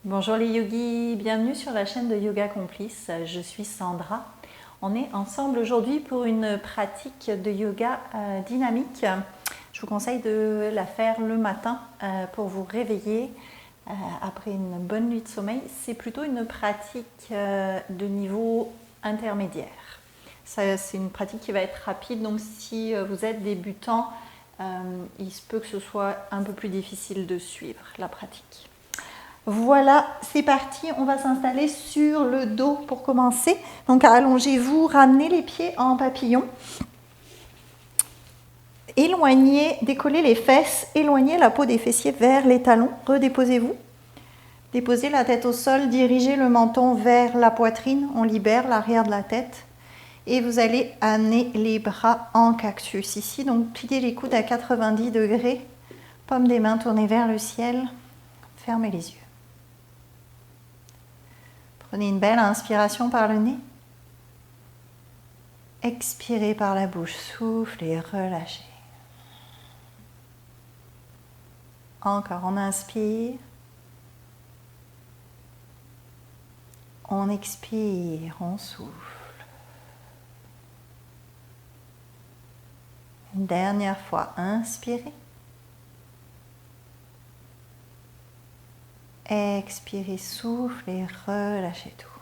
Bonjour les yogis, bienvenue sur la chaîne de Yoga Complice, je suis Sandra. On est ensemble aujourd'hui pour une pratique de yoga dynamique. Je vous conseille de la faire le matin pour vous réveiller après une bonne nuit de sommeil. C'est plutôt une pratique de niveau intermédiaire. C'est une pratique qui va être rapide, donc si vous êtes débutant, il se peut que ce soit un peu plus difficile de suivre la pratique. Voilà, c'est parti, on va s'installer sur le dos pour commencer. Donc allongez-vous, ramenez les pieds en papillon. Éloignez, décollez les fesses, éloignez la peau des fessiers vers les talons, redéposez-vous. Déposez la tête au sol, dirigez le menton vers la poitrine, on libère l'arrière de la tête. Et vous allez amener les bras en cactus ici, donc pliez les coudes à 90 degrés, paume des mains tournées vers le ciel, fermez les yeux. Prenez une belle inspiration par le nez. Expirez par la bouche, soufflez et relâchez. Encore, on inspire. On expire, on souffle. Une dernière fois, inspirez. Expirez, soufflez et relâchez tout.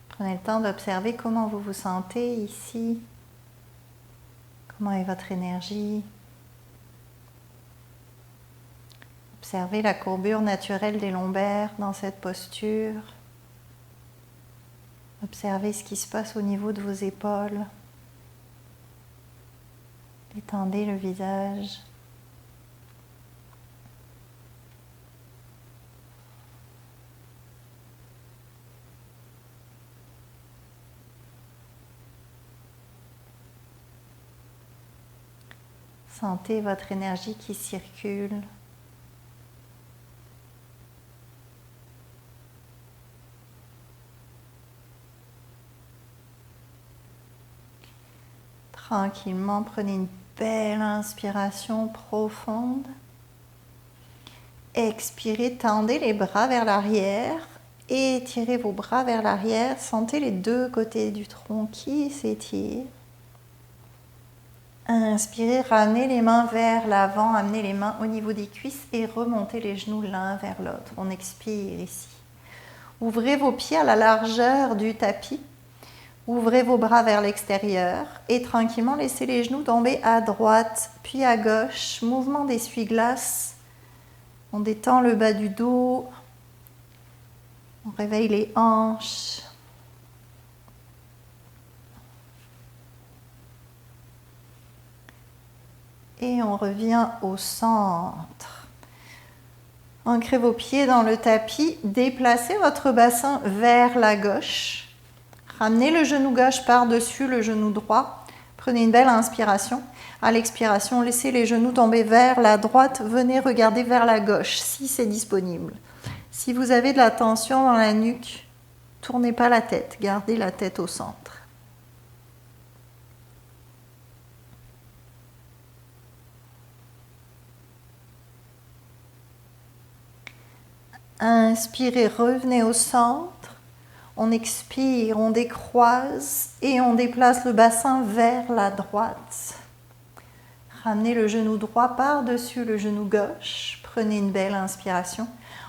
Prenez le temps d'observer comment vous vous sentez ici. Comment est votre énergie? Observez la courbure naturelle des lombaires dans cette posture. Observez ce qui se passe au niveau de vos épaules. Détendez le visage. Sentez votre énergie qui circule. Tranquillement, prenez une belle inspiration profonde. Expirez, tendez les bras vers l'arrière. Étirez vos bras vers l'arrière. Sentez les deux côtés du tronc qui s'étirent. Inspirez, ramenez les mains vers l'avant, amenez les mains au niveau des cuisses et remontez les genoux l'un vers l'autre. On expire ici. Ouvrez vos pieds à la largeur du tapis. Ouvrez vos bras vers l'extérieur et tranquillement laissez les genoux tomber à droite puis à gauche. Mouvement d'essuie-glace. On détend le bas du dos. On réveille les hanches. Et on revient au centre. Ancrez vos pieds dans le tapis. Déplacez votre bassin vers la gauche. Ramenez le genou gauche par-dessus le genou droit. Prenez une belle inspiration. À l'expiration, laissez les genoux tomber vers la droite. Venez regarder vers la gauche si c'est disponible. Si vous avez de la tension dans la nuque, tournez pas la tête. Gardez la tête au centre. Inspirez, revenez au centre. On expire, on décroise et on déplace le bassin vers la droite. Ramenez le genou droit par-dessus le genou gauche. Prenez une belle inspiration.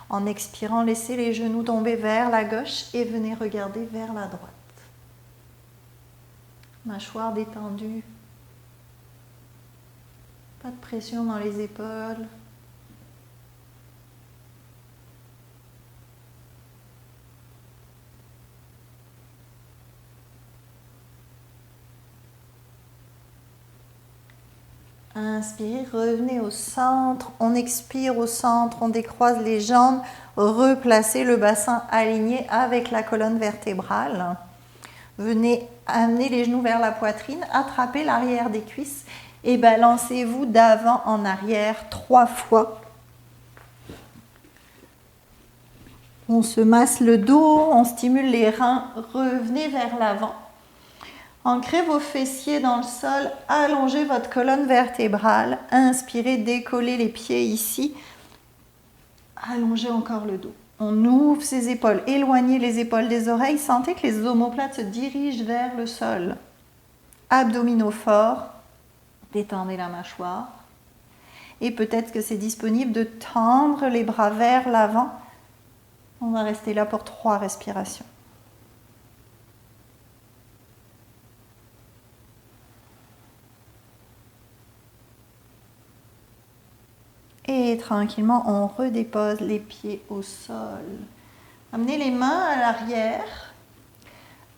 En expirant, laissez les genoux tomber vers la gauche et venez regarder vers la droite. Mâchoire détendue. Pas de pression dans les épaules. Inspirez, revenez au centre, on expire au centre, on décroise les jambes, replacez le bassin aligné avec la colonne vertébrale. Venez amener les genoux vers la poitrine, attrapez l'arrière des cuisses et balancez-vous d'avant en arrière 3 fois. On se masse le dos, on stimule les reins, revenez vers l'avant. Ancrez vos fessiers dans le sol, allongez votre colonne vertébrale, inspirez, décollez les pieds ici, allongez encore le dos. On ouvre ses épaules, éloignez les épaules des oreilles, sentez que les omoplates se dirigent vers le sol. Abdominaux forts, détendez la mâchoire. Et peut-être que c'est disponible de tendre les bras vers l'avant. On va rester là pour 3 respirations. Et tranquillement, on redépose les pieds au sol. Amenez les mains à l'arrière.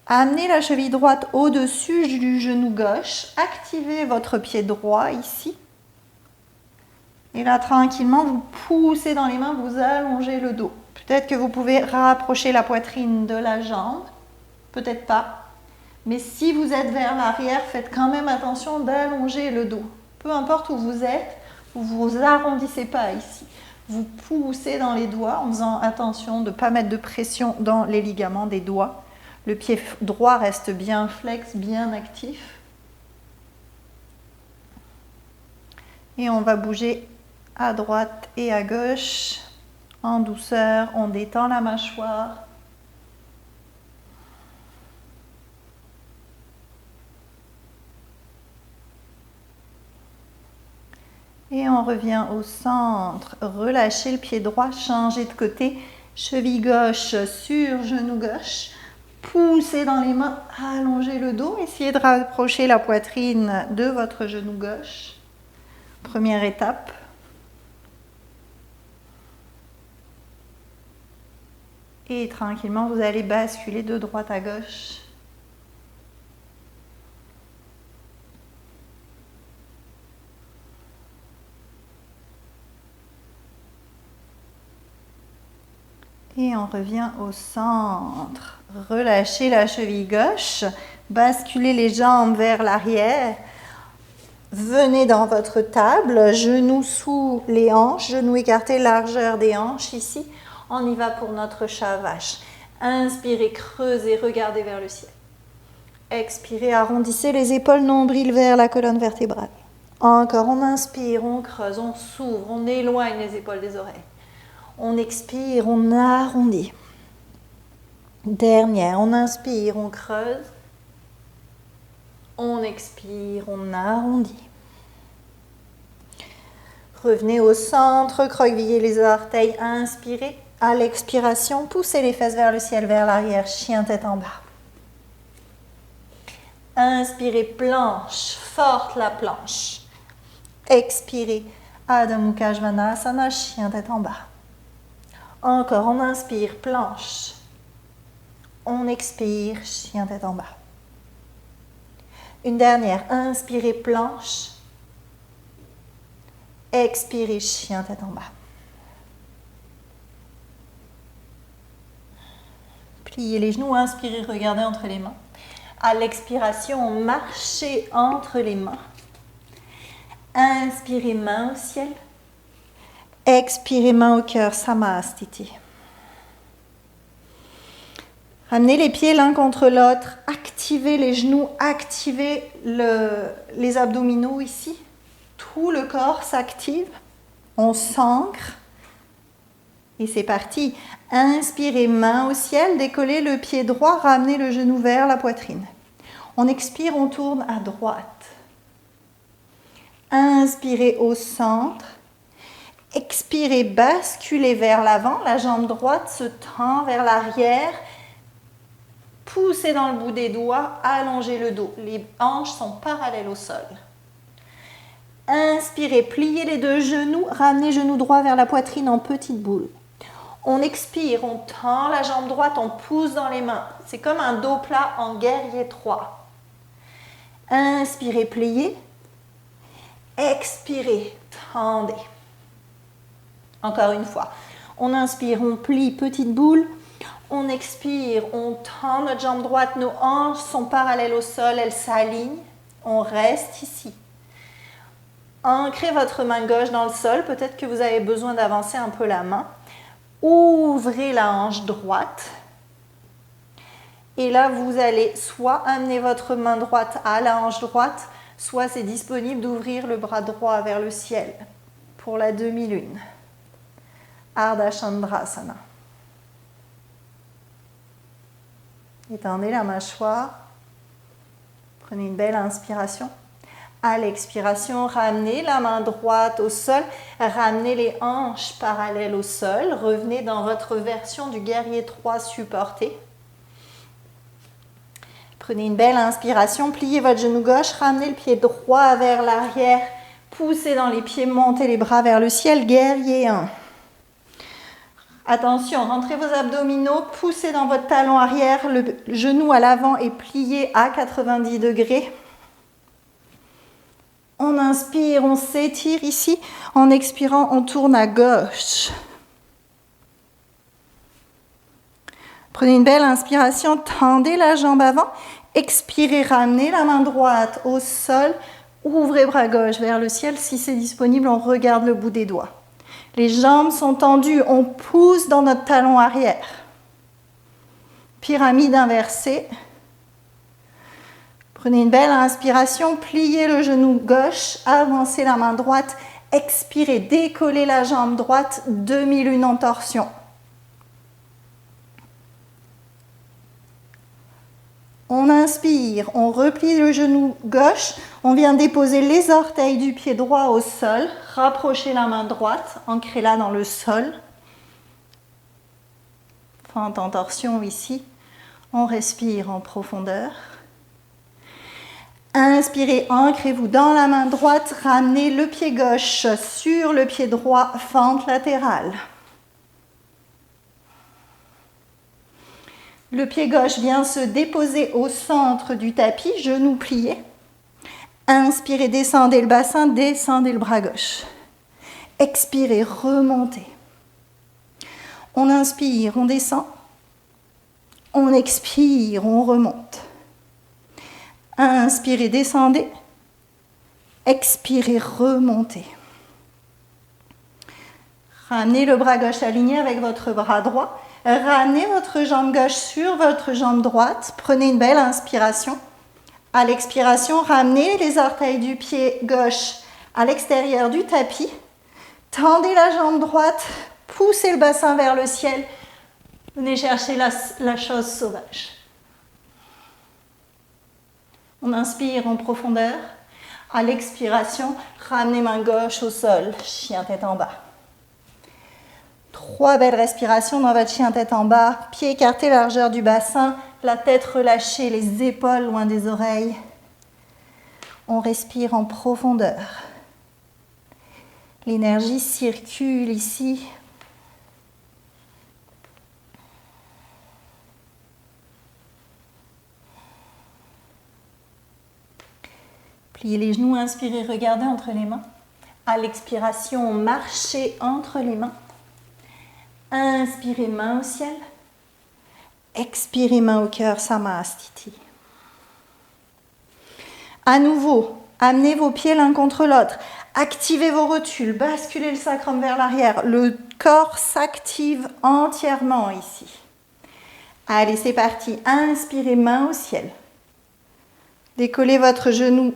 Amenez la cheville droite au-dessus du genou gauche. Activez votre pied droit ici. Et là, tranquillement, vous poussez dans les mains, vous allongez le dos. Peut-être que vous pouvez rapprocher la poitrine de la jambe. Peut-être pas. Mais si vous êtes vers l'arrière, faites quand même attention d'allonger le dos. Peu importe où vous êtes, vous ne vous arrondissez pas ici. Vous poussez dans les doigts en faisant attention de ne pas mettre de pression dans les ligaments des doigts. Le pied droit reste bien flex, bien actif. Et on va bouger à droite et à gauche. En douceur, on détend la mâchoire. Et on revient au centre. Relâchez le pied droit, changez de côté. Cheville gauche sur genou gauche. Poussez dans les mains, allongez le dos. Essayez de rapprocher la poitrine de votre genou gauche. Première étape. Et tranquillement, vous allez basculer de droite à gauche. Et on revient au centre. Relâchez la cheville gauche. Basculez les jambes vers l'arrière. Venez dans votre table, genoux sous les hanches, genoux écartés, largeur des hanches ici. On y va pour notre chat vache. Inspirez, creusez, regardez vers le ciel. Expirez, arrondissez les épaules, nombril vers la colonne vertébrale. Encore, on inspire, on creuse, on s'ouvre, on éloigne les épaules des oreilles. On expire, on arrondit. Dernière, on inspire, on creuse. On expire, on arrondit. Revenez au centre, recroquevillez les orteils, inspirez. À l'expiration, poussez les fesses vers le ciel, vers l'arrière, chien tête en bas. Inspirez, planche, forte la planche. Expirez, Adho Mukha Svanasana, chien tête en bas. Encore, on inspire, planche. On expire, chien tête en bas. Une dernière, inspirez, planche. Expirez, chien tête en bas. Pliez les genoux, inspirez, regardez entre les mains. À l'expiration, marchez entre les mains. Inspirez, main au ciel. Expirez, main au cœur, Samastiti. Amenez les pieds l'un contre l'autre, activez les genoux, activez les abdominaux ici. Tout le corps s'active, on s'ancre. Et c'est parti. Inspirez, main au ciel, décollez le pied droit, ramenez le genou vers la poitrine. On expire, on tourne à droite. Inspirez au centre. Expirez, basculez vers l'avant. La jambe droite se tend vers l'arrière. Poussez dans le bout des doigts, allongez le dos. Les hanches sont parallèles au sol. Inspirez, pliez les deux genoux, ramenez genou droit vers la poitrine en petite boule. On expire, on tend la jambe droite, on pousse dans les mains. C'est comme un dos plat en guerrier 3. Inspirez, pliez. Expirez, tendez. Encore une fois. On inspire, on plie, petite boule. On expire, on tend notre jambe droite, nos hanches sont parallèles au sol, elles s'alignent. On reste ici. Ancrez votre main gauche dans le sol, peut-être que vous avez besoin d'avancer un peu la main. Ouvrez la hanche droite. Et là, vous allez soit amener votre main droite à la hanche droite, soit c'est disponible d'ouvrir le bras droit vers le ciel pour la demi-lune. Ardha Chandrasana. Étendez la mâchoire. Prenez une belle inspiration. À l'expiration, ramenez la main droite au sol. Ramenez les hanches parallèles au sol. Revenez dans votre version du guerrier 3 supporté. Prenez une belle inspiration. Pliez votre genou gauche. Ramenez le pied droit vers l'arrière. Poussez dans les pieds. Montez les bras vers le ciel. Guerrier 1. Attention, rentrez vos abdominaux, poussez dans votre talon arrière, le genou à l'avant est plié à 90 degrés. On inspire, on s'étire ici. En expirant, on tourne à gauche. Prenez une belle inspiration, tendez la jambe avant. Expirez, ramenez la main droite au sol. Ouvrez bras gauche vers le ciel. Si c'est disponible, on regarde le bout des doigts. Les jambes sont tendues, on pousse dans notre talon arrière. Pyramide inversée. Prenez une belle inspiration, pliez le genou gauche, avancez la main droite, expirez, décollez la jambe droite, demi-lune en torsion. On inspire, on replie le genou gauche, on vient déposer les orteils du pied droit au sol, rapprochez la main droite, ancrez-la dans le sol. Fente en torsion ici, on respire en profondeur. Inspirez, ancrez-vous dans la main droite, ramenez le pied gauche sur le pied droit, fente latérale. Le pied gauche vient se déposer au centre du tapis, genoux pliés. Inspirez, descendez le bassin, descendez le bras gauche. Expirez, remontez. On inspire, on descend. On expire, on remonte. Inspirez, descendez. Expirez, remontez. Ramenez le bras gauche aligné avec votre bras droit. Ramenez votre jambe gauche sur votre jambe droite. Prenez une belle inspiration. À l'expiration, ramenez les orteils du pied gauche à l'extérieur du tapis. Tendez la jambe droite. Poussez le bassin vers le ciel. Venez chercher la chose sauvage. On inspire en profondeur. À l'expiration, ramenez main gauche au sol. Chien tête en bas. 3 belles respirations dans votre chien tête en bas, pieds écartés, largeur du bassin, la tête relâchée, les épaules loin des oreilles. On respire en profondeur. L'énergie circule ici. Pliez les genoux, inspirez, regardez entre les mains. À l'expiration, marchez entre les mains. Inspirez, main au ciel. Expirez, main au cœur, Samastiti. À nouveau, amenez vos pieds l'un contre l'autre. Activez vos rotules, basculez le sacrum vers l'arrière. Le corps s'active entièrement ici. Allez, c'est parti. Inspirez, main au ciel. Décollez votre genou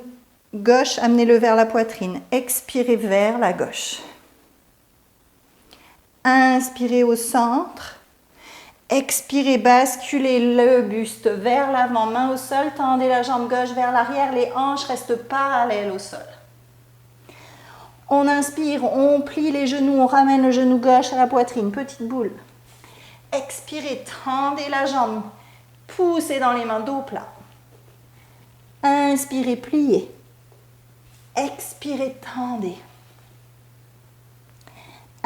gauche, amenez-le vers la poitrine. Expirez vers la gauche. Inspirez au centre. Expirez, basculez le buste vers l'avant, main au sol, tendez la jambe gauche vers l'arrière, les hanches restent parallèles au sol. On inspire, on plie les genoux, on ramène le genou gauche à la poitrine, petite boule. Expirez, tendez la jambe, poussez dans les mains, dos plat. Inspirez, pliez. Expirez, tendez.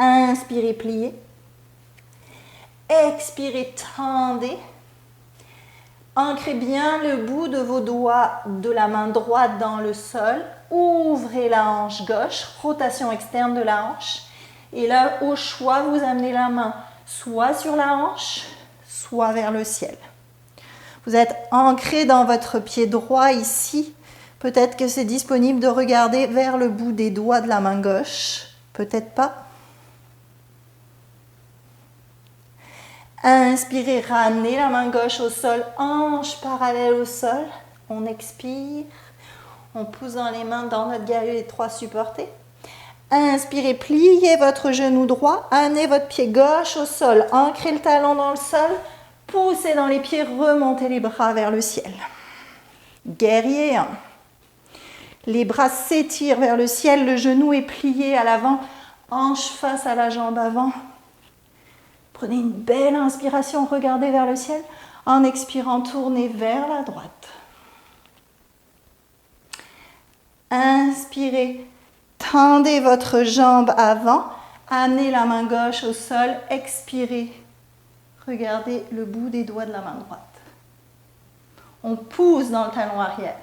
Inspirez, pliez. Expirez, tendez. Ancrez bien le bout de vos doigts de la main droite dans le sol. Ouvrez la hanche gauche, rotation externe de la hanche. Et là, au choix, vous amenez la main soit sur la hanche, soit vers le ciel. Vous êtes ancré dans votre pied droit ici. Peut-être que c'est disponible de regarder vers le bout des doigts de la main gauche. Peut-être pas. Inspirez, ramenez la main gauche au sol, hanche parallèle au sol. On expire, on pousse dans les mains dans notre galop étroit supporté. Inspirez, pliez votre genou droit, amenez votre pied gauche au sol, ancrez le talon dans le sol, poussez dans les pieds, remontez les bras vers le ciel. Guerrier 1. Les bras s'étirent vers le ciel, le genou est plié à l'avant, hanche face à la jambe avant. Prenez une belle inspiration, regardez vers le ciel. En expirant, tournez vers la droite. Inspirez, tendez votre jambe avant, amenez la main gauche au sol, expirez. Regardez le bout des doigts de la main droite. On pousse dans le talon arrière.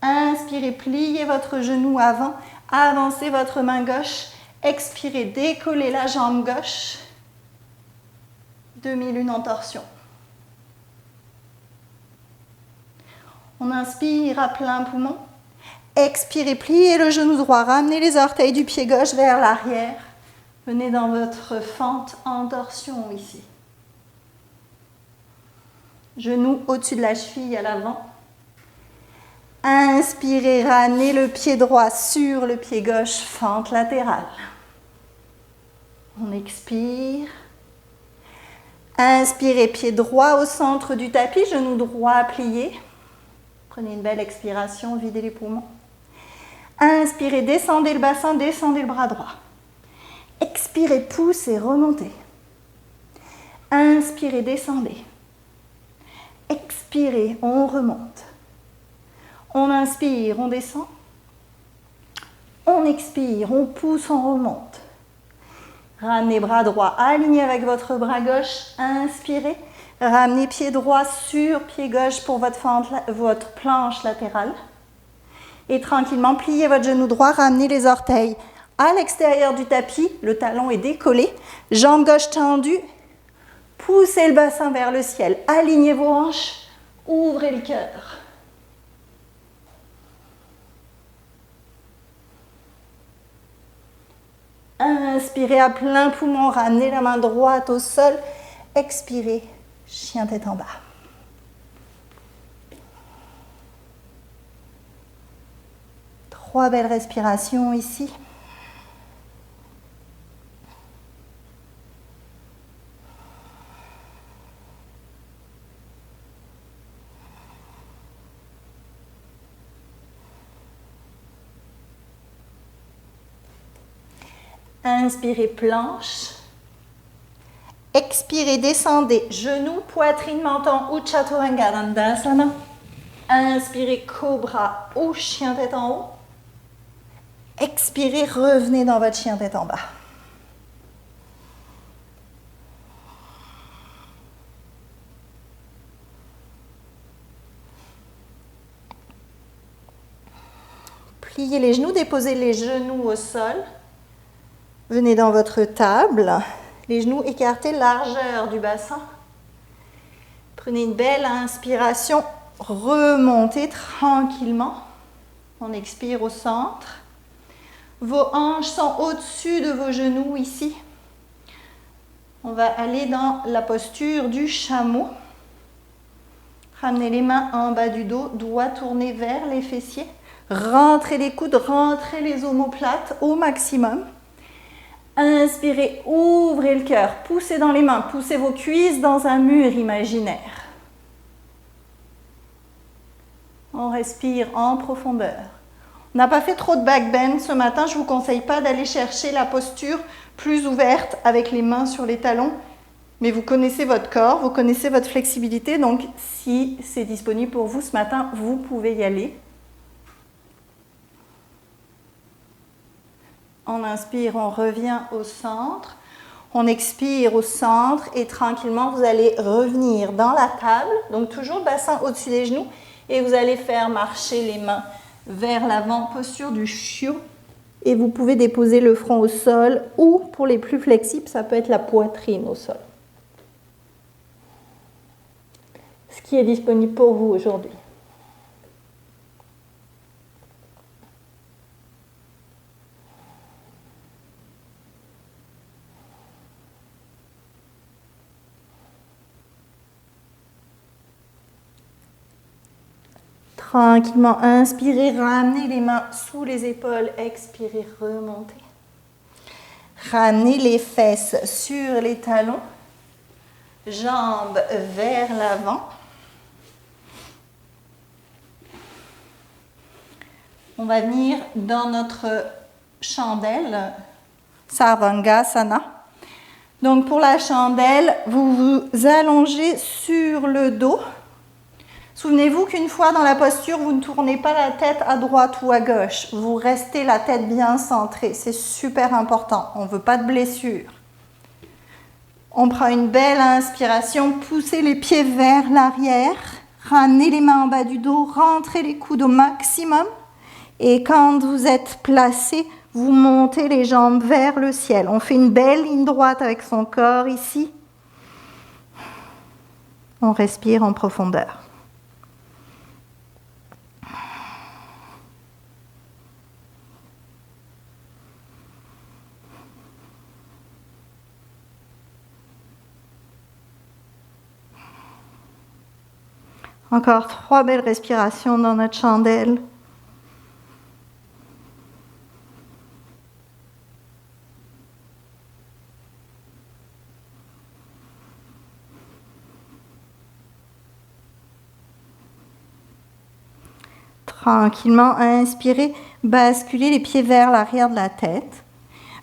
Inspirez, pliez votre genou avant, avancez votre main gauche, expirez, décollez la jambe gauche, demi-lune en torsion. On inspire à plein poumon, expirez, pliez le genou droit, ramenez les orteils du pied gauche vers l'arrière, venez dans votre fente en torsion ici. Genou au-dessus de la cheville à l'avant. Inspirez, ramenez le pied droit sur le pied gauche, fente latérale. On expire. Inspirez, pied droit au centre du tapis, genou droit plié. Prenez une belle expiration, videz les poumons. Inspirez, descendez le bassin, descendez le bras droit. Expirez, poussez, remontez. Inspirez, descendez. Expirez, on remonte. On inspire, on descend. On expire, on pousse, on remonte. Ramenez bras droit aligné avec votre bras gauche. Inspirez. Ramenez pied droit sur pied gauche pour votre planche latérale. Et tranquillement, pliez votre genou droit, ramenez les orteils à l'extérieur du tapis. Le talon est décollé. Jambe gauche tendue. Poussez le bassin vers le ciel. Alignez vos hanches. Ouvrez le cœur. Inspirez à plein poumon, ramenez la main droite au sol. Expirez, chien tête en bas. Trois belles respirations ici. Inspirez, planche. Expirez, descendez, genoux, poitrine, menton, Utthaya Dandasana. Inspirez, cobra ou chien tête en haut. Expirez, revenez dans votre chien tête en bas. Pliez les genoux, déposez les genoux au sol. Venez dans votre table, les genoux écartés, largeur du bassin. Prenez une belle inspiration, remontez tranquillement. On expire au centre. Vos hanches sont au-dessus de vos genoux ici. On va aller dans la posture du chameau. Ramenez les mains en bas du dos, doigts tournés vers les fessiers. Rentrez les coudes, rentrez les omoplates au maximum. Inspirez, ouvrez le cœur, poussez dans les mains, poussez vos cuisses dans un mur imaginaire. On respire en profondeur. On n'a pas fait trop de back bend ce matin, je ne vous conseille pas d'aller chercher la posture plus ouverte avec les mains sur les talons, mais vous connaissez votre corps, vous connaissez votre flexibilité, donc si c'est disponible pour vous ce matin, vous pouvez y aller. On inspire, on revient au centre. On expire au centre et tranquillement, vous allez revenir dans la table. Donc, toujours le bassin au-dessus des genoux. Et vous allez faire marcher les mains vers l'avant, posture du chiot. Et vous pouvez déposer le front au sol ou, pour les plus flexibles, ça peut être la poitrine au sol. Ce qui est disponible pour vous aujourd'hui. Tranquillement, inspirez, ramenez les mains sous les épaules, expirez, remontez. Ramenez les fesses sur les talons, jambes vers l'avant. On va venir dans notre chandelle, Sarvangasana. Donc pour la chandelle, vous vous allongez sur le dos. Souvenez-vous qu'une fois dans la posture, vous ne tournez pas la tête à droite ou à gauche. Vous restez la tête bien centrée. C'est super important. On ne veut pas de blessure. On prend une belle inspiration. Poussez les pieds vers l'arrière. Ramenez les mains en bas du dos. Rentrez les coudes au maximum. Et quand vous êtes placé, vous montez les jambes vers le ciel. On fait une belle ligne droite avec son corps ici. On respire en profondeur. Encore 3 belles respirations dans notre chandelle. Tranquillement, inspirez, basculez les pieds vers l'arrière de la tête.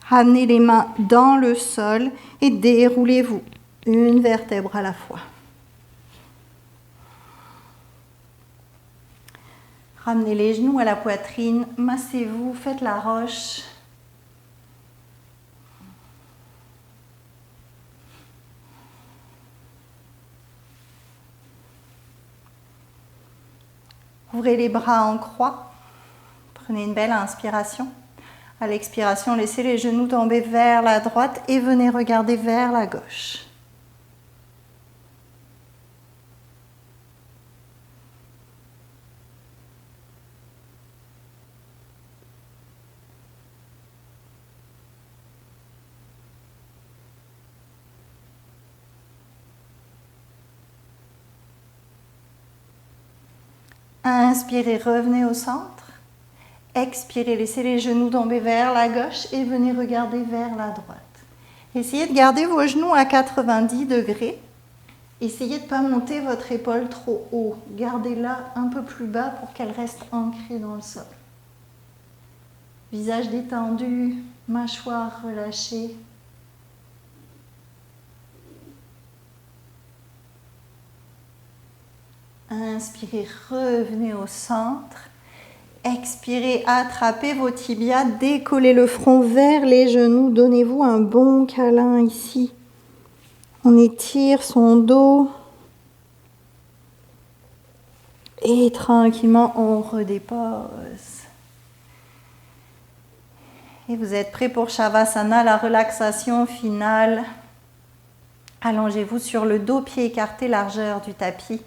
Ramenez les mains dans le sol et déroulez-vous une vertèbre à la fois. Ramenez les genoux à la poitrine, massez-vous, faites la roche. Ouvrez les bras en croix. Prenez une belle inspiration. À l'expiration, laissez les genoux tomber vers la droite et venez regarder vers la gauche. Inspirez, revenez au centre. Expirez, laissez les genoux tomber vers la gauche et venez regarder vers la droite. Essayez de garder vos genoux à 90 degrés. Essayez de ne pas monter votre épaule trop haut. Gardez-la un peu plus bas pour qu'elle reste ancrée dans le sol. Visage détendu, mâchoire relâchée. Inspirez, revenez au centre. Expirez, attrapez vos tibias, décollez le front vers les genoux. Donnez-vous un bon câlin ici. On étire son dos. Et tranquillement, on redépose. Et vous êtes prêts pour Shavasana, la relaxation finale. Allongez-vous sur le dos, pieds écartés, largeur du tapis.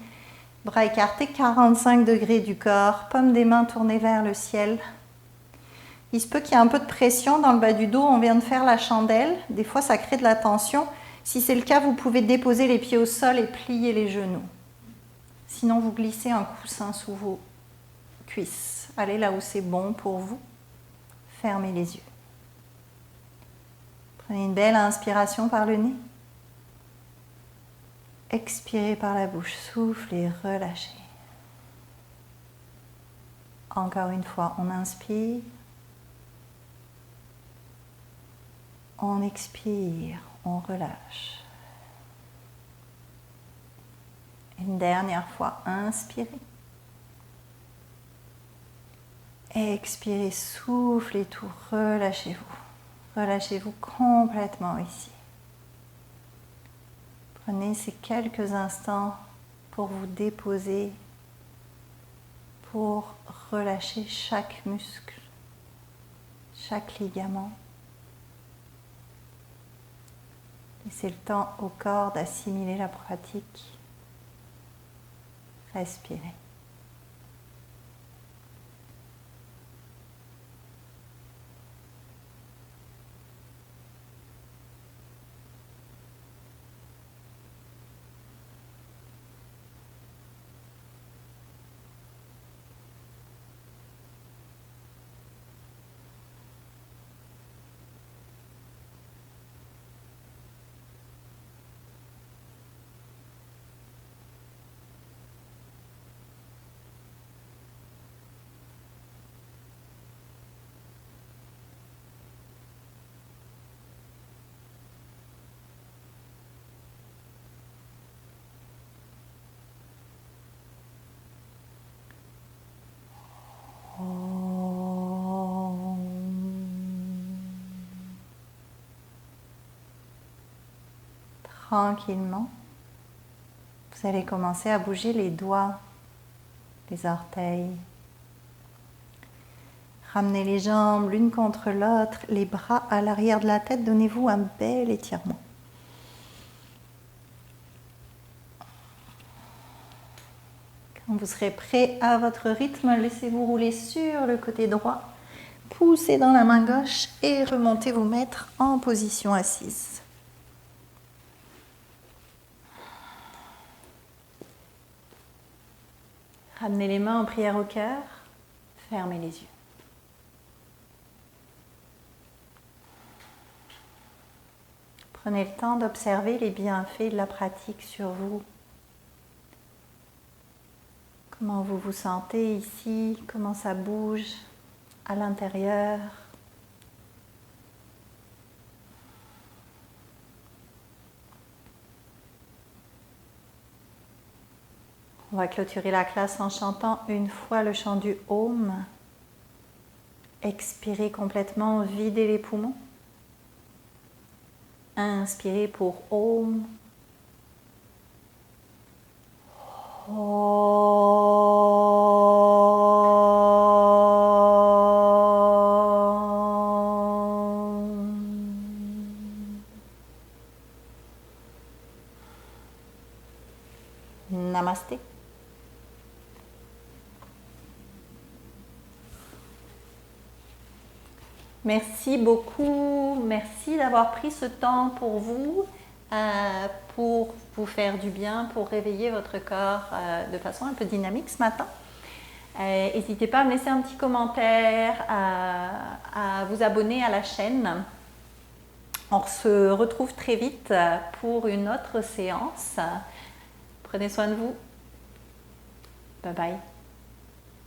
Bras écartés, 45 degrés du corps, paumes des mains tournées vers le ciel. Il se peut qu'il y ait un peu de pression dans le bas du dos, on vient de faire la chandelle. Des fois, ça crée de la tension. Si c'est le cas, vous pouvez déposer les pieds au sol et plier les genoux. Sinon, vous glissez un coussin sous vos cuisses. Allez là où c'est bon pour vous. Fermez les yeux. Prenez une belle inspiration par le nez. Expirez par la bouche, soufflez, relâchez. Encore une fois, on inspire. On expire, on relâche. Une dernière fois, inspirez. Expirez, soufflez tout, relâchez-vous. Relâchez-vous complètement ici. Prenez ces quelques instants pour vous déposer, pour relâcher chaque muscle, chaque ligament. Laissez le temps au corps d'assimiler la pratique. Respirez. tranquillement, vous allez commencer à bouger les doigts, les orteils. Ramenez les jambes l'une contre l'autre, les bras à l'arrière de la tête, donnez-vous un bel étirement. Quand vous serez prêt à votre rythme, laissez-vous rouler sur le côté droit, poussez dans la main gauche et remontez vous mettre en position assise. Ramenez les mains en prière au cœur, fermez les yeux. Prenez le temps d'observer les bienfaits de la pratique sur vous. Comment vous vous sentez ici, comment ça bouge à l'intérieur. On va clôturer la classe en chantant une fois le chant du Om. Expirez complètement, videz les poumons. Inspirez pour Om. Namasté. Merci beaucoup, merci d'avoir pris ce temps pour vous faire du bien, pour réveiller votre corps de façon un peu dynamique ce matin. N'hésitez pas à me laisser un petit commentaire, à vous abonner à la chaîne. On se retrouve très vite pour une autre séance. Prenez soin de vous. Bye bye.